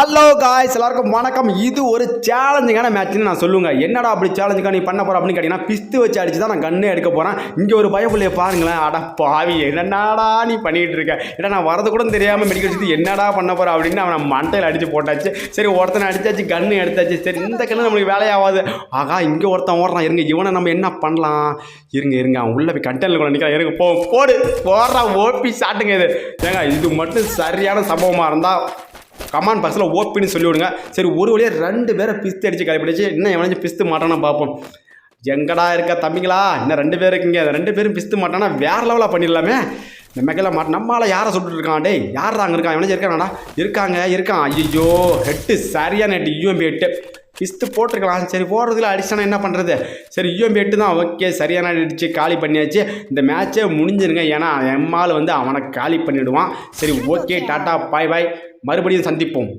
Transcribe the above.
Hello guys, எல்லாருக்கும் வணக்கம். இது ஒரு சேலஞ்சிங்கான மேட்ச்னு நான் சொல்லுவேங்க. என்னடா அப்படி சேலஞ்சுக்கா நீ பண்ண போற அப்படின்னு கேட்டீங்கன்னா, பிஸ்து வச்சு அடிச்சு தான் நான் கண்ணே எடுக்க போறேன். இங்கே ஒரு பயப்புள்ளைய பாருங்களேன். அட பாவி, என்னடா நீ பண்ணிட்டு இருக்க? ஏன்னா நான் வரது கூட தெரியாமல் மெடிக்கல் வச்சு என்னடா பண்ண போற அப்படின்னு அவனை மண்டையில் அடிச்சு போட்டாச்சு. சரி, ஒருத்தனை அடிச்சாச்சு, கண்ணு எடுத்தாச்சு. சரி, இந்த கண்ணு நம்மளுக்கு வேலையாகாது. ஆகா, இங்கே ஒருத்தன் ஓடுறான். இருங்க, இவனை நம்ம என்ன பண்ணலாம்? இருங்க அவன் உள்ள போய் கண்டெய்னர் கூட நிற்கிறான். இருங்க, போடு போடுறா, ஓபி சாட்டுங்க. இது ஏங்க, இது மட்டும் சரியான சம்பவமாக இருந்தால் கமாண்ட் பாக்ஸில் ஓப்பின்னு சொல்லிவிடுங்க. சரி, ஒரு வழியாக 2 பேரை பிஸ்து அடித்து கைப்பிடிச்சு இன்னும் எவனாச்சும் பிஸ்து மாட்டானா பார்ப்போம். எங்கடா இருக்க தம்பிங்களா? இன்னும் 2 பேர் இருக்குங்க. 2 பேரும் பிஸ்து மாட்டானா வேறு லெவலாக பண்ணிடலாமே. நம்மக்கெல்லாம் நம்மளால் யாரை சுட்டுட்டு இருக்கான்? டேய், யார் அங்கே இருக்கான்? எவனாச்சும் இருக்கானாடா? இருக்கான். ஐயோ, ஹெட்டு சரியான ஹெட்டு. யூஎம்பி ஹெட்டு பிஸ்து போட்டிருக்கலாம். சரி, போடுறதுல அடிச்சானா என்ன பண்ணுறது? சரி, யூஎம்பி ஹெட்டு தான். ஓகே, சரியான அடிச்சு காலி பண்ணியாச்சு. இந்த மேட்ச்சே முடிஞ்சிருங்க. ஏன்னா எம்மால் அவனை காலி பண்ணிவிடுவான். சரி, ஓகே, டாட்டா பாய் பாய், மறுபடியும் சந்திப்போம்.